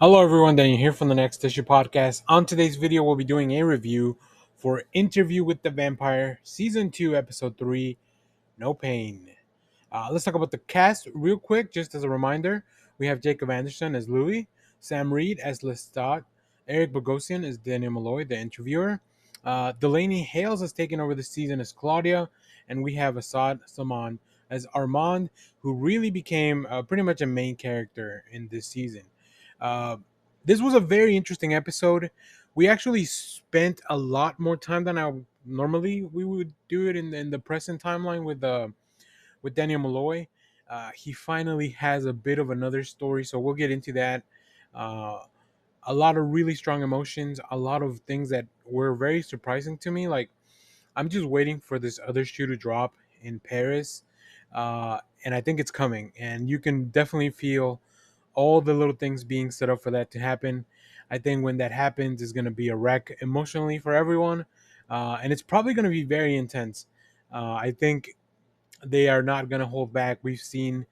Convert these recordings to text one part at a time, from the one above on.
Hello everyone, Daniel here from the Next Issue Podcast. On today's video, we'll be doing a review for Interview with the Vampire, Season 2, Episode 3, No Pain. Let's talk about the cast real quick, just as a reminder. We have Jacob Anderson as Louis, Sam Reed as Lestat, Eric Bogosian as Daniel Malloy, the interviewer. Delaney Hales has taken over the season as Claudia, and we have Assad Saman as Armand, who really became pretty much a main character in this season. Uh, this was a very interesting episode. We actually spent a lot more time than I normally we would do it in the present timeline with Daniel Malloy. He finally has a bit of another story, so we'll get into that. Uh, a lot of really strong emotions, a lot of things that were very surprising to me. Like I'm just waiting for this other shoe to drop in Paris, and I think it's coming. And you can definitely feel all the little things being set up for that to happen. I think when that happens, it's going to be a wreck emotionally for everyone, and it's probably going to be very intense. I think they are not going to hold back. We've seen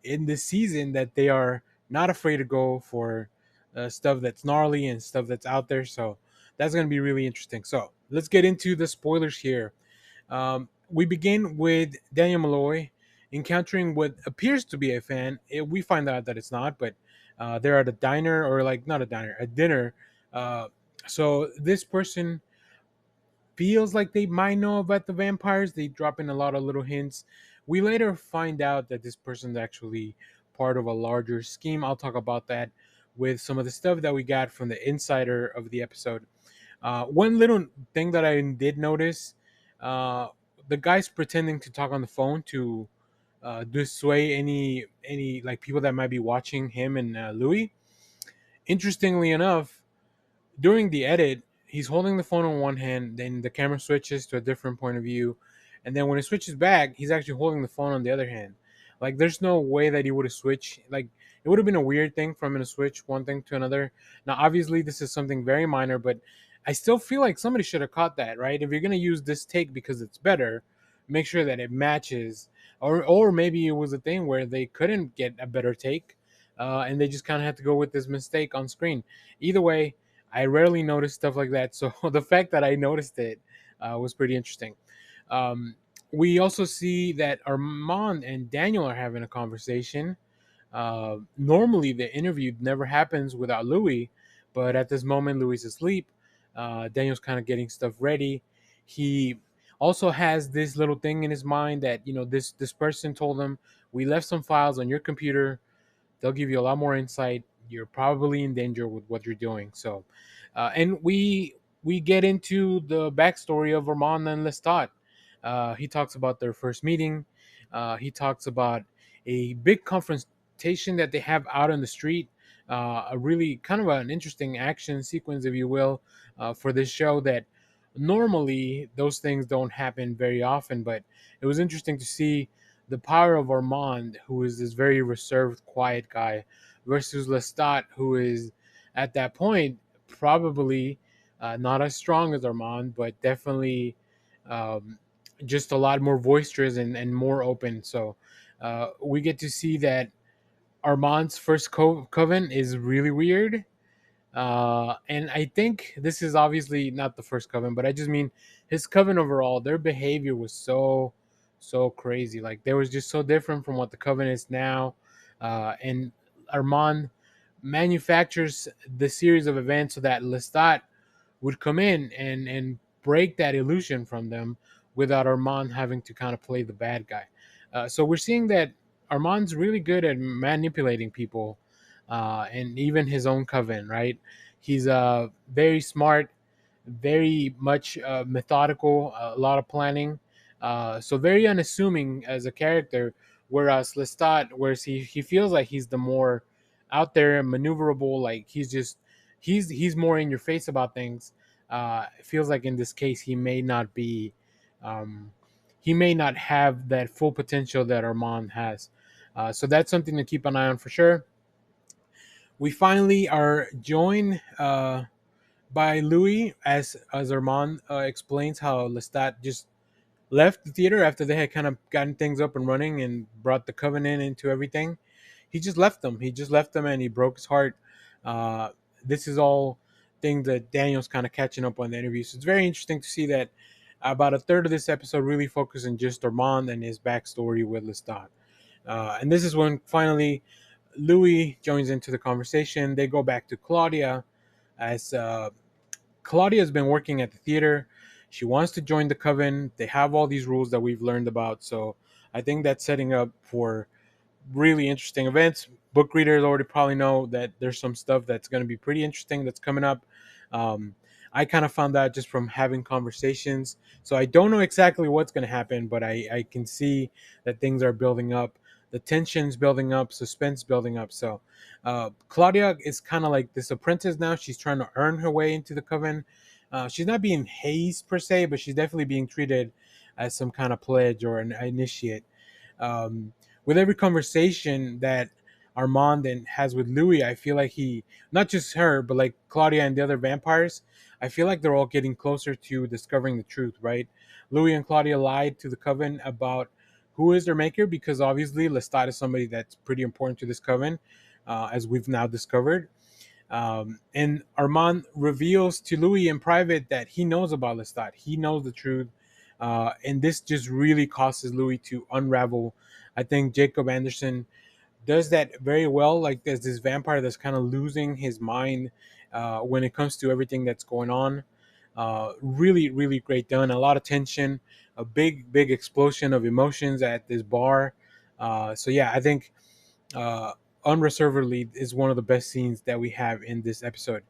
in this season that they are not afraid to go for stuff that's gnarly and stuff that's out there. So that's going to be really interesting. So let's get into the spoilers here. We begin with Daniel Malloy encountering what appears to be a fan. We find out that it's not, but they're at a diner, or like not a diner, a dinner. Uh, so this person feels like they might know about the vampires. They drop in a lot of little hints. We later find out that this person's actually part of a larger scheme. I'll talk about that with some of the stuff that we got from the insider of the episode. One little thing that I did notice, uh, the guy's pretending to talk on the phone to dissuade any like people that might be watching him and Louis. Interestingly enough, during the edit, he's holding the phone in one hand, then the camera switches to a different point of view, and then when it switches back, he's actually holding the phone on the other hand. Like, there's no way that he would have switched. Like, it would have been a weird thing for him to switch one thing to another. Now, obviously, this is something very minor, but I still feel like somebody should have caught that, right? If you're gonna use this take because it's better, make sure that it matches. Or maybe it was a thing where they couldn't get a better take, and they just kind of had to go with this mistake on screen. Either way, I rarely notice stuff like that, so the fact that I noticed it was pretty interesting. Um, we also see that Armand and Daniel are having a conversation. Normally, the interview never happens without Louis, but at this moment, Louis is asleep. Daniel's kind of getting stuff ready. He also has this little thing in his mind that this person told him, we left some files on your computer. They'll give you a lot more insight. You're probably in danger with what you're doing. So, and we get into the backstory of Armand and Lestat. He talks about their first meeting. He talks about a big confrontation that they have out on the street. A really kind of an interesting action sequence, if you will, for this show that normally those things don't happen very often. But it was interesting to see the power of Armand, who is this very reserved, quiet guy, versus Lestat, who is at that point probably not as strong as Armand, but definitely um, just a lot more boisterous and more open. So we get to see that Armand's first coven is really weird. And I think this is obviously not the first coven, but I just mean his coven overall. Their behavior was so crazy. Like they was just so different from what the coven is now. And Armand manufactures the series of events so that Lestat would come in and break that illusion from them without Armand having to kind of play the bad guy. So we're seeing that Armand's really good at manipulating people, and even his own coven, right? He's very smart, very much methodical, a lot of planning, so very unassuming as a character. Whereas Lestat, whereas he feels like he's the more out there, maneuverable, like he's more in your face about things. It feels like in this case he may not be, um, he may not have that full potential that Armand has. So that's something to keep an eye on for sure. We finally are joined by Louis as Armand explains how Lestat just left the theater after they had kind of gotten things up and running and brought the Covenant into everything. He just left them. He just left them, and he broke his heart. Uh, this is all things that Daniel's kind of catching up on the interview. So it's very interesting to see that about a third of this episode really focusing just Armand and his backstory with Lestat. And this is when finally Louis joins into the conversation. They go back to Claudia as Claudia has been working at the theater. She wants to join the Coven. They have all these rules that we've learned about. So I think that's setting up for really interesting events. Book readers already probably know that there's some stuff that's going to be pretty interesting that's coming up. Um, I kind of found that just from having conversations. So I don't know exactly what's going to happen, but I can see that things are building up. The tension's building up, suspense building up. So Claudia is kind of like this apprentice now. She's trying to earn her way into the Coven. She's not being hazed per se, but she's definitely being treated as some kind of pledge or an initiate. Um, with every conversation that Armand and has with Louis, I feel like he, not just her, but like Claudia and the other vampires, I feel like they're all getting closer to discovering the truth, right? Louis and Claudia lied to the Coven about who is their maker because obviously Lestat is somebody that's pretty important to this Coven, as we've now discovered. And Armand reveals to Louis in private that he knows about Lestat. He knows the truth. And this just really causes Louis to unravel. I think Jacob Anderson does that very well. Like there's this vampire that's kind of losing his mind when it comes to everything that's going on. Really, really great done. A lot of tension, a big, big explosion of emotions at this bar. So yeah, I think uh, unreservedly is one of the best scenes that we have in this episode.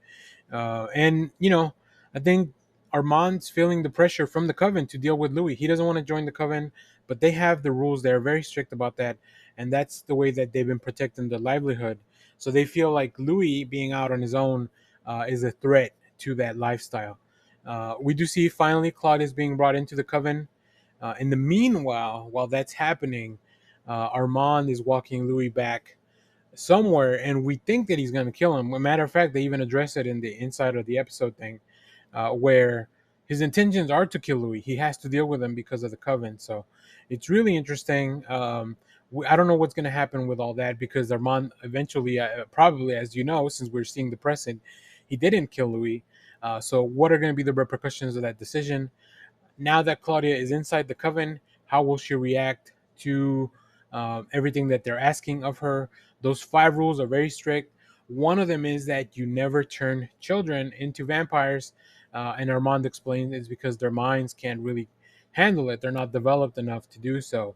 And I think Armand's feeling the pressure from the Coven to deal with Louis. He doesn't want to join the Coven, but they have the rules. They're very strict about that, and that's the way that they've been protecting their livelihood. So they feel like Louis being out on his own is a threat to that lifestyle. We do see finally Claude is being brought into the Coven. In the meanwhile, while that's happening, Armand is walking Louis back somewhere, and we think that he's going to kill him. As a matter of fact, they even address it in the inside of the episode thing, where his intentions are to kill Louis. He has to deal with him because of the Coven. So it's really interesting. I don't know what's going to happen with all that because Armand eventually, probably, as you know, since we're seeing the present, he didn't kill Louis. So what are going to be the repercussions of that decision? Now that Claudia is inside the Coven, how will she react to everything that they're asking of her? Those 5 rules are very strict. One of them is that you never turn children into vampires. And Armand explains it's because their minds can't really handle it. They're not developed enough to do so.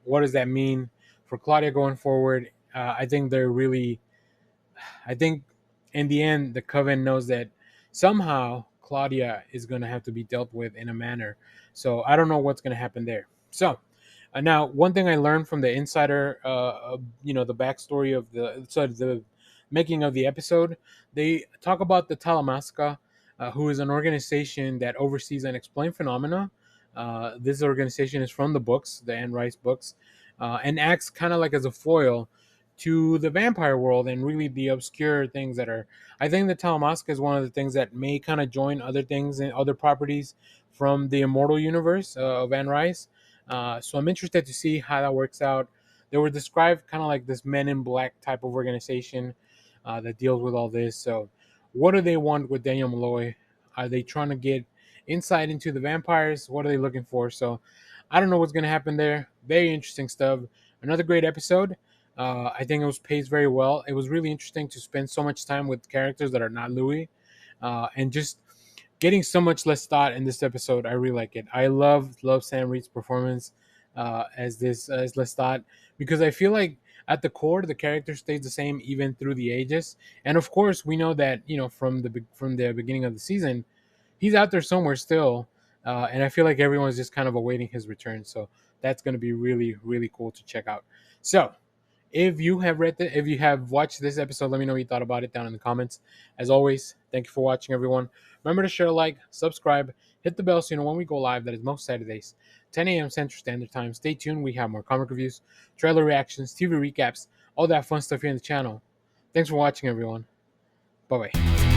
What does that mean for Claudia going forward? I think they're really I think in the end, the Coven knows that somehow Claudia is going to have to be dealt with in a manner. So I don't know what's going to happen there. So now, one thing I learned from the insider, the backstory of the making of the episode, they talk about the Talamasca, who is an organization that oversees unexplained phenomena. This organization is from the books, the Anne Rice books, and acts kind of like as a foil to the vampire world and really the obscure things that are. I think the Talamasca is one of the things that may kind of join other things and other properties from the immortal universe of Anne Rice. So I'm interested to see how that works out. They were described kind of like this Men in Black type of organization that deals with all this. So, what do they want with Daniel Malloy? Are they trying to get insight into the vampires? What are they looking for? So, I don't know what's going to happen there. Very interesting stuff. Another great episode. I think it was paced very well. It was really interesting to spend so much time with characters that are not Louis, and just getting so much less thought in this episode. I really like it. I love Sam Reed's performance as Lestat because I feel like at the core the character stays the same even through the ages. And of course, we know that from the beginning of the season, he's out there somewhere still, and I feel like everyone's just kind of awaiting his return. So that's going to be really really cool to check out. So if you have watched this episode, let me know what you thought about it down in the comments. As always, thank you for watching, everyone. Remember to share, like, subscribe, hit the bell so you know when we go live. That is most Saturdays, 10 a.m. Central Standard Time. Stay tuned. We have more comic reviews, trailer reactions, TV recaps, all that fun stuff here on the channel. Thanks for watching, everyone. Bye bye.